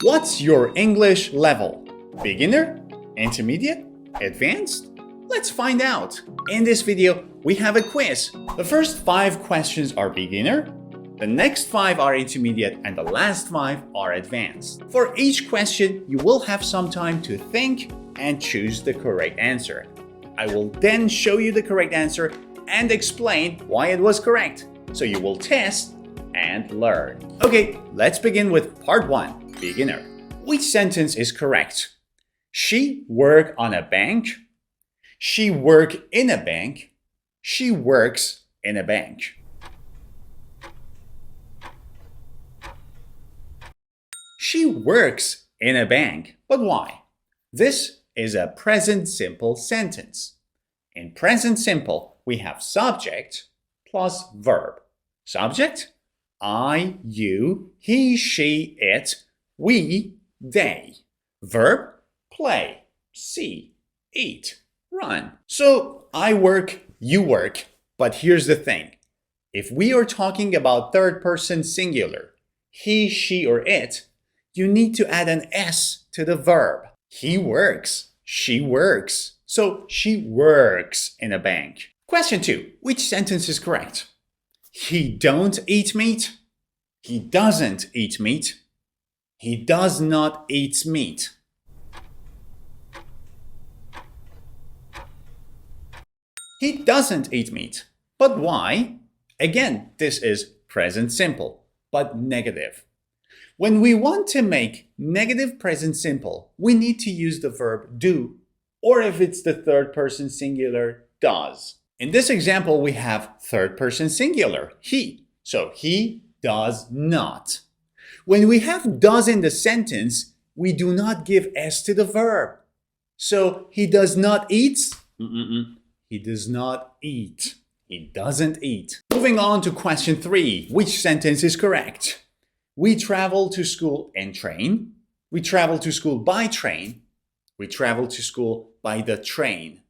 What's your English level? Beginner? Intermediate? Advanced? Let's find out. In this video, we have a quiz. The first 5 questions are beginner, the next 5 are intermediate, and the last 5 are advanced. For each question, you will have some time to think and choose the correct answer. I will then show you the correct answer and explain why it was correct, so you will test and learn. Okay, let's begin with part 1, beginner. Which sentence is correct? She work on a bank. She work in a bank. She works in a bank. She works in a bank. But why? This is a present simple sentence. In present simple, we have subject plus verb. Subject, I, you, he, she, it, we, they. Verb, play, see, eat, run. So I work, you work, but here's the thing. If we are talking about third person singular, he, she, or it, you need to add an S to the verb. He works, she works. So she works in a bank. Question 2. Which sentence is correct? He don't eat meat. He doesn't eat meat. He does not eat meat. He doesn't eat meat. But why? Again, this is present simple, but negative. When we want to make negative present simple, we need to use the verb do, or if it's the third person singular, does. In this example, we have third person singular, he. So he does not. When we have does in the sentence, we do not give S to the verb. So he does not eat. He does not eat. He doesn't eat. Moving on to question 3. Which sentence is correct? We travel to school in train. We travel to school by train. We travel to school by the train.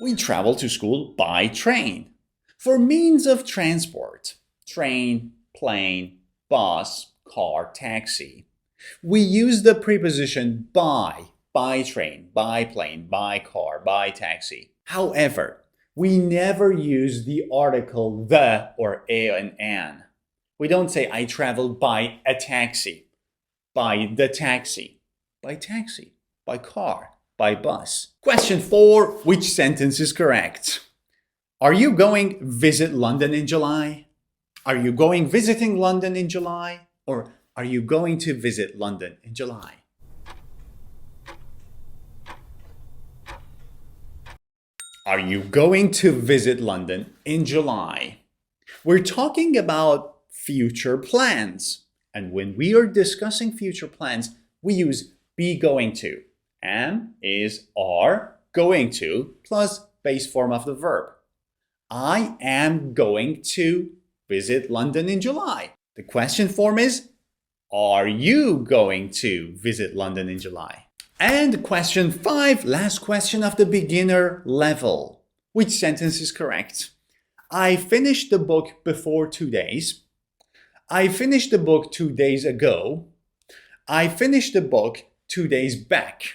We travel to school by train. For means of transport, train, plane, bus, car, taxi, we use the preposition by train, by plane, by car, by taxi. However, we never use the article the or a and an. We don't say I traveled by a taxi, by the taxi, by taxi, by car, by bus. Question 4. Which sentence is correct? Are you going visit London in July? Are you going visiting London in July? Or are you going to visit London in July? Are you going to visit London in July? We're talking about future plans. And when we are discussing future plans, we use be going to. Am, is, are, going to, plus base form of the verb. I am going to visit London in July. The question form is, are you going to visit London in July? And question 5, last question of the beginner level. Which sentence is correct? I finished the book before 2 days. I finished the book 2 days ago. I finished the book 2 days back.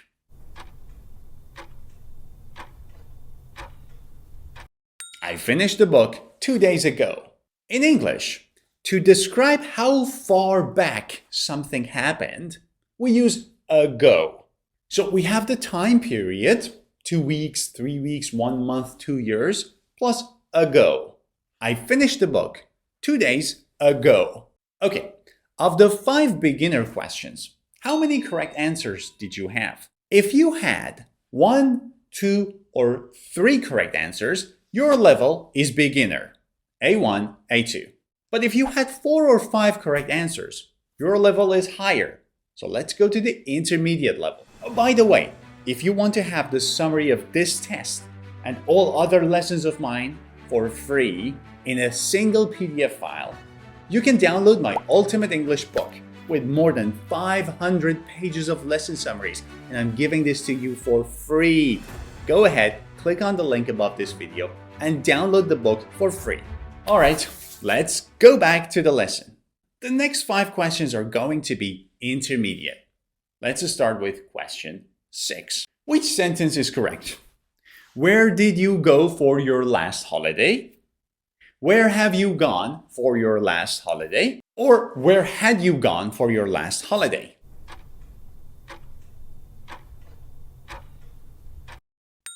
I finished the book 2 days ago. In English, to describe how far back something happened, we use ago. So we have the time period, 2 weeks, 3 weeks, 1 month, 2 years, plus ago. I finished the book 2 days ago. Okay, of the 5 beginner questions, how many correct answers did you have? If you had 1, 2, or 3 correct answers, your level is beginner, A1, A2. But if you had 4 or 5 correct answers, your level is higher. So let's go to the intermediate level. Oh, by the way, if you want to have the summary of this test and all other lessons of mine for free in a single PDF file, you can download my Ultimate English book with more than 500 pages of lesson summaries, and I'm giving this to you for free. Go ahead, click on the link above this video and download the book for free. Alright, Let's go back to the lesson. The next 5 questions are going to be intermediate. Let's start with question 6. Which sentence is correct? Where did you go for your last holiday? Where have you gone for your last holiday? Or where had you gone for your last holiday?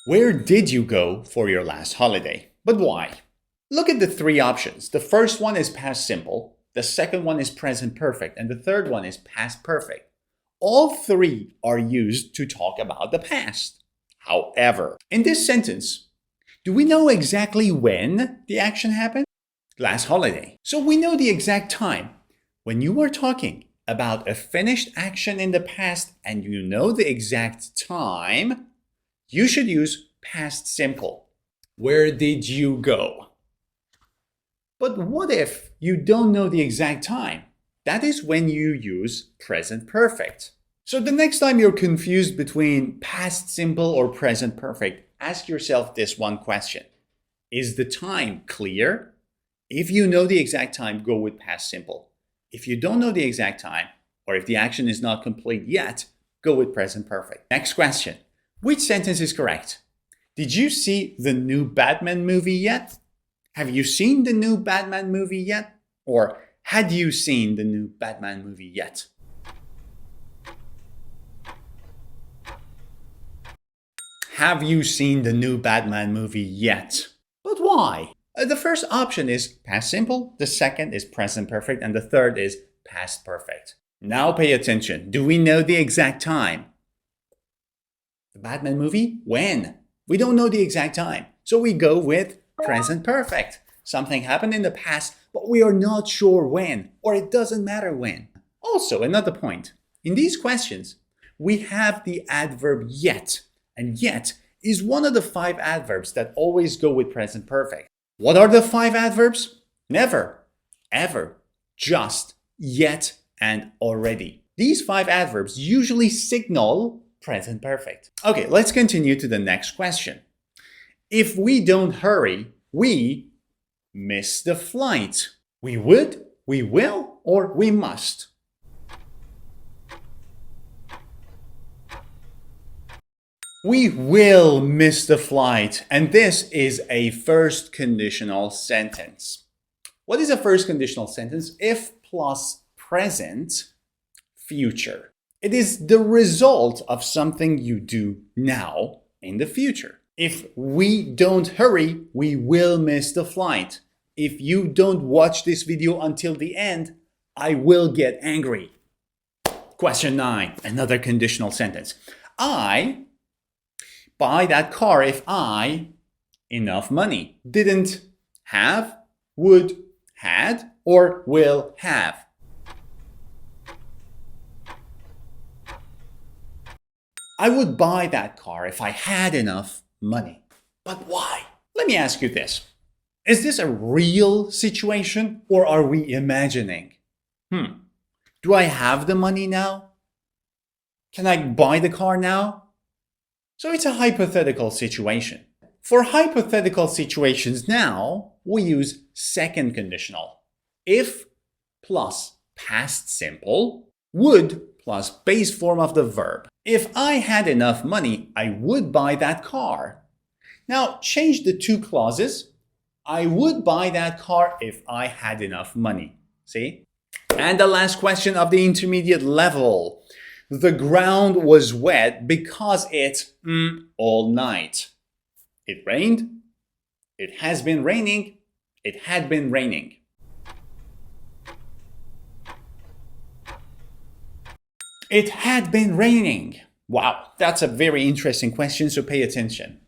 Where did you go for your last holiday? But why? Look at the 3 options. The first one is past simple, the second one is present perfect, and the third one is past perfect. All 3 are used to talk about the past. However, in this sentence, do we know exactly when the action happened? Last holiday. So we know the exact time. When you are talking about a finished action in the past and you know the exact time, you should use past simple. Where did you go? But what if you don't know the exact time? That is when you use present perfect. So the next time you're confused between past simple or present perfect, ask yourself this one question. Is the time clear? If you know the exact time, go with past simple. If you don't know the exact time, or if the action is not complete yet, go with present perfect. Next question. Which sentence is correct? Did you see the new Batman movie yet? Have you seen the new Batman movie yet? Or had you seen the new Batman movie yet? Have you seen the new Batman movie yet? But why? The first option is past simple, the second is present perfect, and the third is past perfect. Now pay attention. Do we know the exact time? The Batman movie? When? We don't know the exact time. So we go with present perfect. Something happened in the past, but we are not sure when, or it doesn't matter when. Also, another point. In these questions, we have the adverb yet. And yet is one of the 5 adverbs that always go with present perfect. What are the 5 adverbs? Never, ever, just, yet, and already. These 5 adverbs usually signal present perfect. Okay, let's continue to the next question. If we don't hurry, we miss the flight. We would, we will, or we must. We will miss the flight, and this is a first conditional sentence. What is a first conditional sentence? If plus present, future. It is the result of something you do now in the future. If we don't hurry, we will miss the flight. If you don't watch this video until the end, I will get angry. Question 9, another conditional sentence. I buy that car if I enough money. Didn't have, would, had, or will have. I would buy that car if I had enough money. But why? Let me ask you this. Is this a real situation or are we imagining? Do I have the money now? Can I buy the car now? So it's a hypothetical situation. For hypothetical situations now, we use second conditional. If plus past simple, would plus base form of the verb. If I had enough money, I would buy that car. Now change the 2 clauses. I would buy that car if I had enough money. See? And the last question of the intermediate level. The ground was wet because it all night. It rained. It has been raining. It had been raining. It had been raining. Wow, that's a very interesting question, so pay attention.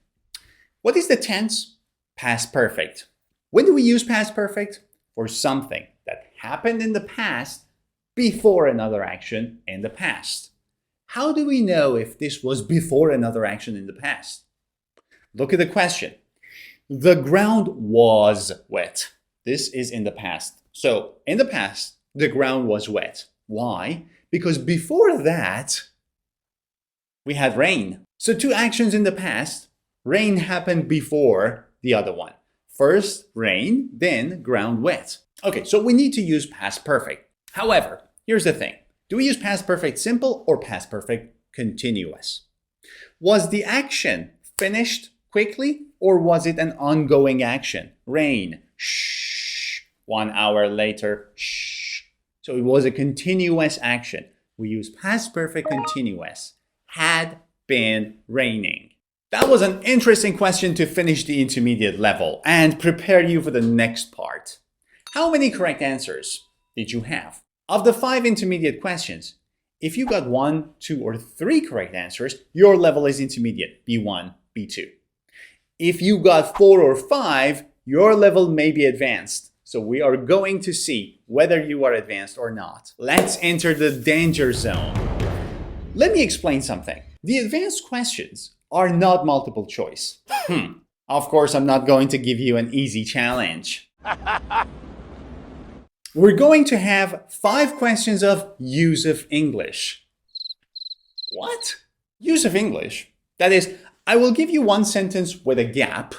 What is the tense? Past perfect. When do we use past perfect? For something that happened in the past before another action in the past. How do we know if this was before another action in the past? Look at the question. The ground was wet. This is in the past. So in the past, the ground was wet. Why? Because before that, we had rain. So 2 actions in the past, rain happened before the other one. First rain, then ground wet. Okay, so we need to use past perfect. However, here's the thing. Do we use past perfect simple or past perfect continuous? Was the action finished quickly or was it an ongoing action? Rain, shh. 1 hour later, shh. So it was a continuous action. We use past perfect continuous. Had been raining. That was an interesting question to finish the intermediate level and prepare you for the next part. How many correct answers did you have? Of the 5 intermediate questions, if you got 1, 2, or 3 correct answers, your level is intermediate, B1, B2. If you got 4 or 5, your level may be advanced. So we are going to see whether you are advanced or not. Let's enter the danger zone. Let me explain something. The advanced questions are not multiple choice. Of course, I'm not going to give you an easy challenge. We're going to have 5 questions of use of English. What? Use of English? That is, I will give you one sentence with a gap,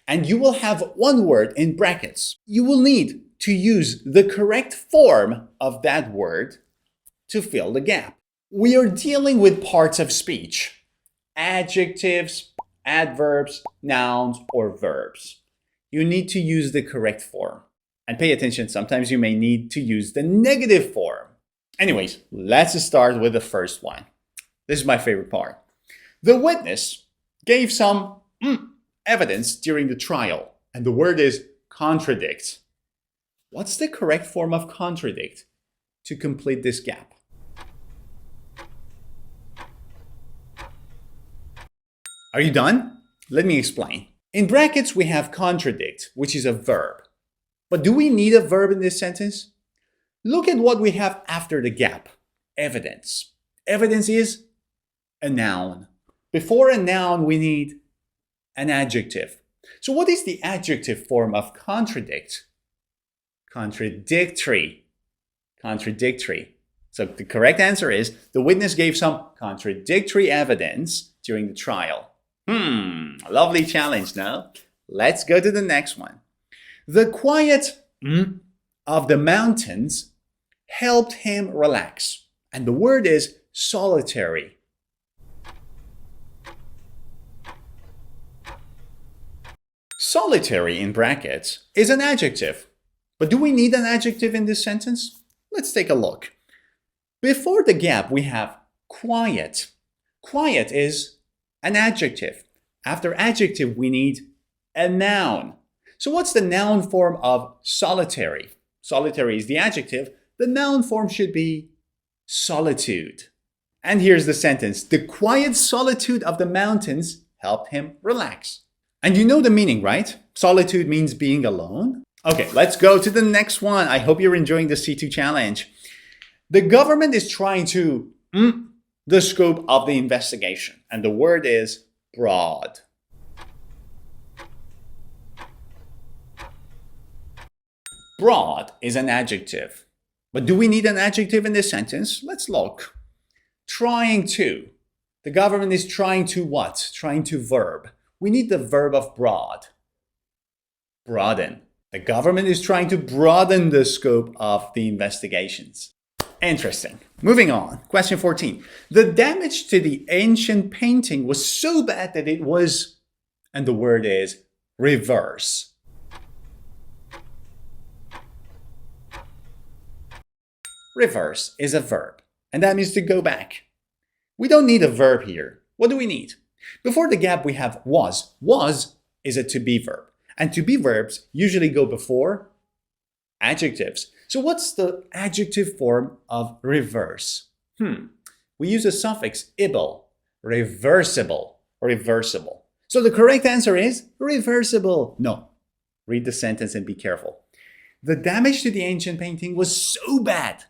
and you will have one word in brackets. You will need to use the correct form of that word to fill the gap. We are dealing with parts of speech. Adjectives, adverbs, nouns, or verbs. You need to use the correct form. And pay attention, sometimes you may need to use the negative form. Anyways, let's start with the first one. This is my favorite part. The witness gave some evidence during the trial, and the word is contradict. What's the correct form of contradict to complete this gap? Are you done? Let me explain. In brackets, we have contradict, which is a verb. But do we need a verb in this sentence? Look at what we have after the gap. Evidence. Evidence is a noun. Before a noun, we need an adjective. So what is the adjective form of contradict? Contradictory. Contradictory. So the correct answer is the witness gave some contradictory evidence during the trial. Lovely challenge now. Let's go to the next one. The quiet of the mountains helped him relax. And the word is solitary. Solitary in brackets is an adjective. But do we need an adjective in this sentence? Let's take a look. Before the gap, we have quiet. Quiet is an adjective. After adjective, we need a noun. So what's the noun form of solitary? Solitary is the adjective. The noun form should be solitude. And here's the sentence. The quiet solitude of the mountains helped him relax. And you know the meaning, right? Solitude means being alone. Okay, let's go to the next one. I hope you're enjoying the C2 challenge. The government is trying to the scope of the investigation. And the word is broad. Broad is an adjective. But do we need an adjective in this sentence? Let's look. Trying to. The government is trying to what? Trying to verb. We need the verb of broad. Broaden. The government is trying to broaden the scope of the investigations. Interesting. Moving on. Question 14. The damage to the ancient painting was so bad that it was, and the word is reverse. Reverse is a verb, and that means to go back. We don't need a verb here. What do we need? Before the gap, we have was. Was is a to be verb, and to be verbs usually go before adjectives. So what's the adjective form of reverse? We use a suffix ible, reversible, reversible. So the correct answer is reversible. No, read the sentence and be careful. The damage to the ancient painting was so bad.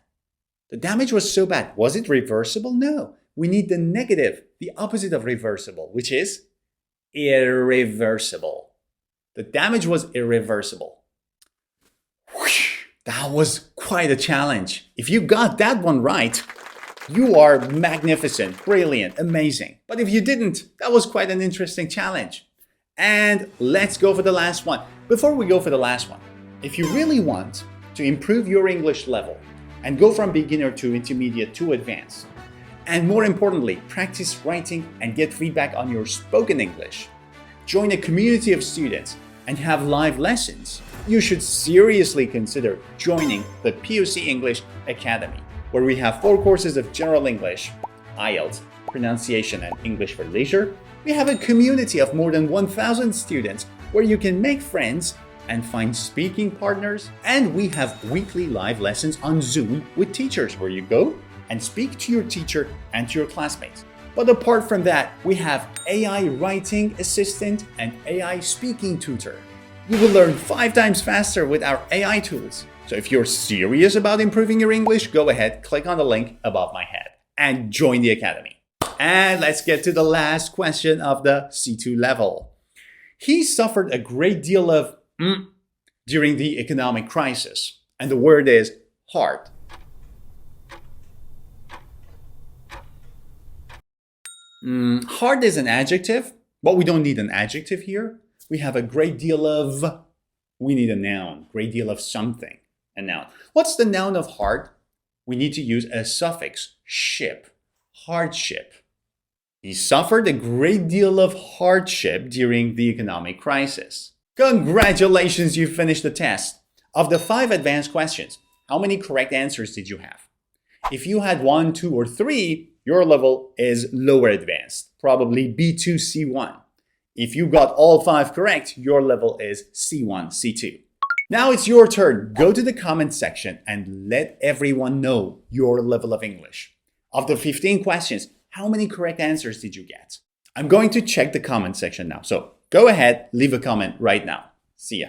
The damage was so bad. Was it reversible? No. We need the negative, the opposite of reversible, which is irreversible. The damage was irreversible. That was quite a challenge. If you got that one right, you are magnificent, brilliant, amazing. But if you didn't, that was quite an interesting challenge. And let's go for the last one. Before we go for the last one, if you really want to improve your English level and go from beginner to intermediate to advanced, and more importantly, practice writing and get feedback on your spoken English, join a community of students and have live lessons, you should seriously consider joining the POC English Academy, where we have 4 courses of general English, IELTS, pronunciation, and English for leisure. We have a community of more than 1,000 students where you can make friends and find speaking partners. And we have weekly live lessons on Zoom with teachers where you go and speak to your teacher and to your classmates. But apart from that, we have AI writing assistant and AI speaking tutor. You will learn 5 times faster with our AI tools. So if you're serious about improving your English, go ahead, click on the link above my head and join the Academy. And let's get to the last question of the C2 level. He suffered a great deal of during the economic crisis. And the word is hard. Hard is an adjective, but we don't need an adjective here. We have a great deal of, we need a noun, great deal of something, a noun. What's the noun of hard? We need to use a suffix, ship, hardship. He suffered a great deal of hardship during the economic crisis. Congratulations, you finished the test. Of the 5 advanced questions, how many correct answers did you have? If you had 1, 2, or 3, your level is lower advanced, probably B2, C1. If you got all 5 correct, your level is C1, C2. Now it's your turn. Go to the comment section and let everyone know your level of English. Of the 15 questions, how many correct answers did you get? I'm going to check the comment section now. So go ahead, leave a comment right now. See ya.